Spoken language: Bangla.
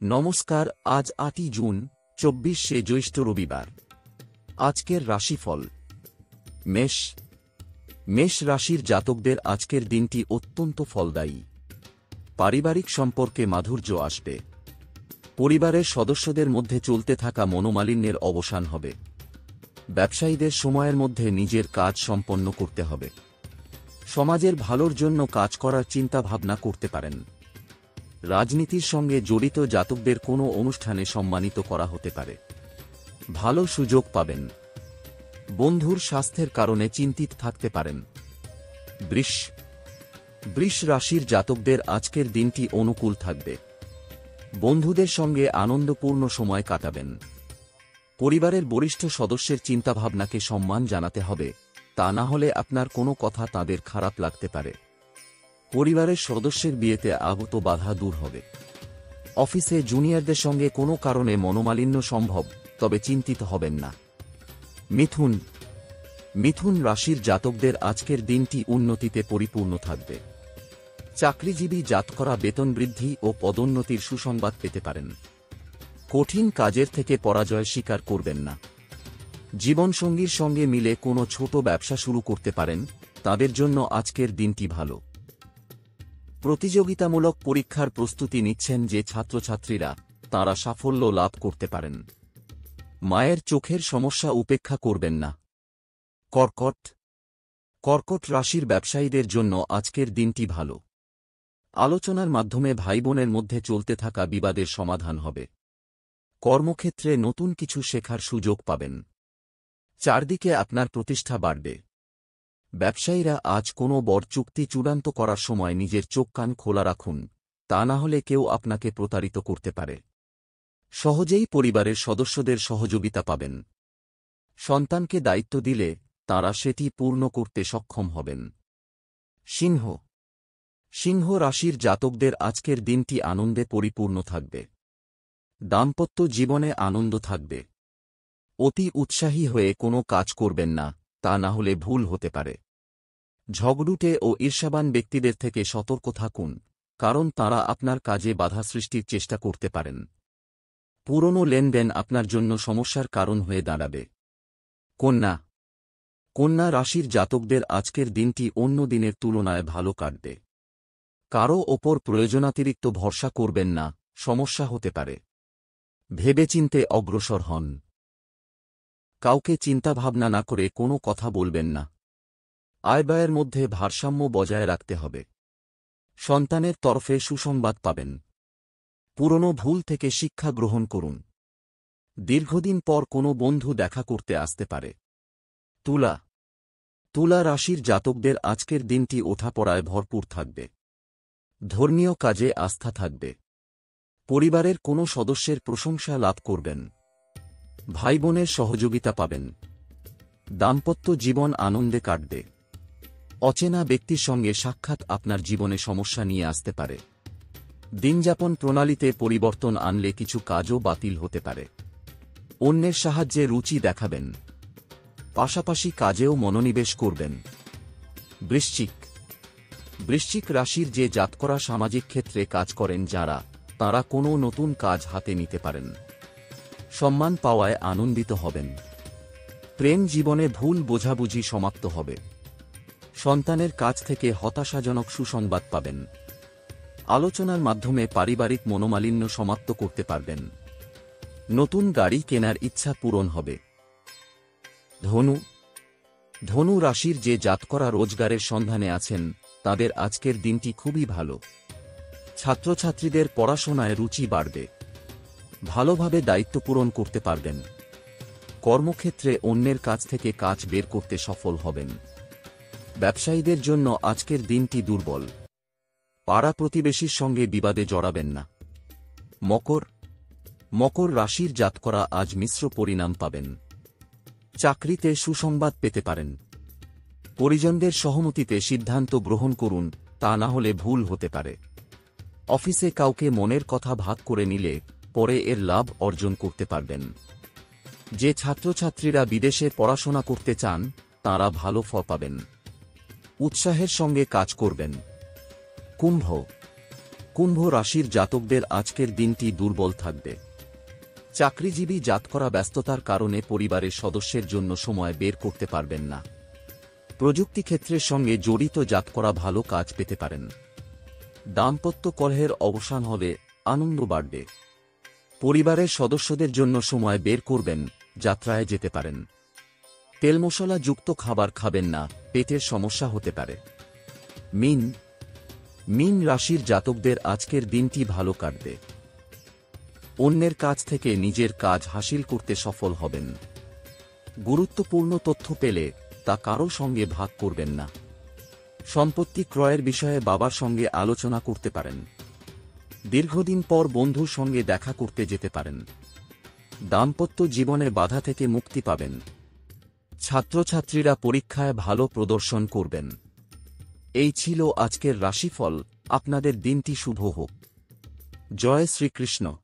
নমস্কার। আজ ৮ই জুন ২৪শে জ্যৈষ্ঠ রবিবার। আজকের রাশিফল। মেষ। মেষ রাশির জাতকদের আজকের দিনটি অত্যন্ত ফলদায়ী। পারিবারিক সম্পর্কে মাধুর্য আসবে। পরিবারের সদস্যদের মধ্যে চলতে থাকা মনোমালিন্যের অবসান হবে। ব্যবসায়ীদের সময়ের মধ্যে নিজের কাজ সম্পন্ন করতে হবে। সমাজের ভালোর জন্য কাজ করার চিন্তা ভাবনা করতে পারেন। রাজনীতির সঙ্গে জড়িত জাতকদের কোনো অনুষ্ঠানে সম্মানিত করা হতে পারে। ভালো সুযোগ পাবেন। বন্ধুর স্বাস্থ্যের কারণে চিন্তিত থাকতে পারেন। বৃষ। বৃষ রাশির জাতকদের আজকের দিনটি অনুকূল থাকবে। বন্ধুদের সঙ্গে আনন্দপূর্ণ সময় কাটাবেন। পরিবারের বরিষ্ঠ সদস্যের চিন্তাভাবনাকে সম্মান জানাতে হবে, তা না হলে আপনার কোনো কথা তাদের খারাপ লাগতে পারে। পরিবারের সদস্যের বিয়েতে আগত বাধা দূর হবে। অফিসে জুনিয়রদের সঙ্গে কোনো কারণে মনোমালিন্য সম্ভব, তবে চিন্তিত হবেন না। মিথুন। মিথুন রাশির জাতকদের আজকের দিনটি উন্নতিতে পরিপূর্ণ থাকবে। চাকরিজীবী জাতকরা বেতন বৃদ্ধি ও পদোন্নতির সুসংবাদ পেতে পারেন। কঠিন কাজের থেকে পরাজয় স্বীকার করবেন না। জীবনসঙ্গীর সঙ্গে মিলে কোনো ছোট ব্যবসা শুরু করতে পারেন, তাদের জন্য আজকের দিনটি ভালো। প্রতিযোগিতামূলক পরীক্ষার প্রস্তুতি নিচ্ছেন যে ছাত্রছাত্রীরা, তাঁরা সাফল্য লাভ করতে পারেন। মায়ের চোখের সমস্যা উপেক্ষা করবেন না। কর্কট। কর্কট রাশির ব্যবসায়ীদের জন্য আজকের দিনটি ভালো। আলোচনার মাধ্যমে ভাইবোনের মধ্যে চলতে থাকা বিবাদের সমাধান হবে। কর্মক্ষেত্রে নতুন কিছু শেখার সুযোগ পাবেন। চারদিকে আপনার প্রতিষ্ঠা বাড়বে। ব্যবসায়ীরা আজ কোনো বড় চুক্তি চূড়ান্ত করার সময় নিজের চোখ কান খোলা রাখুন, তা না হলে কেউ আপনাকে প্রতারিত করতে পারে। সহজেই পরিবারের সদস্যদের সহযোগিতা পাবেন। সন্তানকে দায়িত্ব দিলে তাঁরা সেটি পূর্ণ করতে সক্ষম হবেন। সিংহ। সিংহ রাশির জাতকদের আজকের দিনটি আনন্দে পরিপূর্ণ থাকবে। দাম্পত্য জীবনে আনন্দ থাকবে। অতি উৎসাহী হয়ে কোনো কাজ করবেন না, তা না হলে ভুল হতে পারে। ঝগড়ুটে ও ঈর্ষাবান ব্যক্তিদের থেকে সতর্ক থাকুন, কারণ তাঁরা আপনার কাজে বাধা সৃষ্টির চেষ্টা করতে পারেন। পুরনো লেনদেন আপনার জন্য সমস্যার কারণ হয়ে দাঁড়াবে। কন্যা। কন্যা রাশির জাতকদের আজকের দিনটি অন্য দিনের তুলনায় ভালো কাটবে। কারও ওপর প্রয়োজনাতিরিক্ত ভরসা করবেন না, সমস্যা হতে পারে। ভেবেচিন্তে অগ্রসর হন। কাউকে চিন্তাভাবনা না করে কোনো কথা বলবেন না। আয় ব্যয়ের মধ্যে ভারসাম্য বজায় রাখতে হবে। সন্তানের তরফে সুসংবাদ পাবেন। পুরনো ভুল থেকে শিক্ষা গ্রহণ করুন। দীর্ঘদিন পর কোনো বন্ধু দেখা করতে আসতে পারে। তুলা। তুলা রাশির জাতকদের আজকের দিনটি ওঠাপড়ায় ভরপুর থাকবে। ধর্মীয় কাজে আস্থা থাকবে। পরিবারের কোনো সদস্যের প্রশংসা লাভ করবেন। ভাইবোনের সহযোগিতা পাবেন। দাম্পত্য জীবন আনন্দে কাটবে। অচেনা ব্যক্তির সঙ্গে সাক্ষাৎ আপনার জীবনে সমস্যা নিয়ে আসতে পারে। দিনযাপন প্রণালীতে পরিবর্তন আনলে কিছু কাজও বাতিল হতে পারে। অন্যের সাহায্যে রুচি দেখাবেন। পাশাপাশি কাজেও মনোনিবেশ করবেন। বৃশ্চিক। বৃশ্চিক রাশির যে জাতকরা সামাজিক ক্ষেত্রে কাজ করেন যারা, তাঁরা কোনো নতুন কাজ হাতে নিতে পারেন। সম্মান পাওয়ায় আনন্দিত হবেন। প্রেম জীবনে ভুল বোঝাবুঝি সমাপ্ত হবে। সন্তানের কাছ থেকে হতাশাজনক সুসংবাদ পাবেন। আলোচনার মাধ্যমে পারিবারিক মনোমালিন্য সমাপ্ত করতে পারবেন। নতুন গাড়ি কেনার ইচ্ছা পূরণ হবে। ধনু। ধনু রাশির যে জাতকরা রোজগারের সন্ধানে আছেন, তাদের আজকের দিনটি খুবই ভালো। ছাত্রছাত্রীদের পড়াশোনায় রুচি বাড়বে। ভালোভাবে দায়িত্ব পূরণ করতে পারবেন। কর্মক্ষেত্রে অন্যের কাছ থেকে কাজ বের করতে সফল হবেন। ব্যবসায়ীদের জন্য আজকের দিনটি দুর্বল। পাড়া প্রতিবেশীর সঙ্গে বিবাদে জড়াবেন না। মকর। মকর রাশির জাতকরা আজ মিশ্র পরিণাম পাবেন। চাকরিতে সুসংবাদ পেতে পারেন। পরিজনদের সহমতিতে সিদ্ধান্ত গ্রহণ করুন, তা না হলে ভুল হতে পারে। অফিসে কাউকে মনের কথা ভাগ করে নিলে পরে এর লাভ অর্জন করতে পারবেন। যে ছাত্রছাত্রীরা বিদেশে পড়াশোনা করতে চান, তাঁরা ভালো ফল পাবেন। উৎসাহের সঙ্গে কাজ করবেন। কুম্ভ। কুম্ভ রাশির জাতকদের আজকের দিনটি দুর্বল থাকবে। চাকরিজীবী জাতকরা ব্যস্ততার কারণে পরিবারের সদস্যের জন্য সময় বের করতে পারবেন না। প্রযুক্তি ক্ষেত্রের সঙ্গে জড়িত জাতকরা ভালো কাজ পেতে পারেন। দাম্পত্য কলহের অবসান হবে, আনন্দ বাড়বে। পরিবারের সদস্যদের জন্য সময় বের করবেন, যাত্রায় যেতে পারেন। তেল মশলা যুক্ত খাবার খাবেন না, পেটের সমস্যা হতে পারে। মীন রাশির জাতকদের আজকের দিনটি ভালো কাটবে। অন্যের কাছ থেকে নিজের কাজ হাসিল করতে সফল হবেন। গুরুত্বপূর্ণ তথ্য পেলে তা কারো সঙ্গে ভাগ করবেন না। সম্পত্তি ক্রয়ের বিষয়ে বাবার সঙ্গে আলোচনা করতে পারেন। দীর্ঘদিন পর বন্ধুর সঙ্গে দেখা করতে যেতে পারেন। দাম্পত্য জীবনের বাধা থেকে মুক্তি পাবেন। ছাত্রছাত্রীরা পরীক্ষায় ভালো প্রদর্শন করবেন। এই ছিল আজকের রাশিফল। আপনাদের দিনটি শুভ হোক। জয় শ্রীকৃষ্ণ।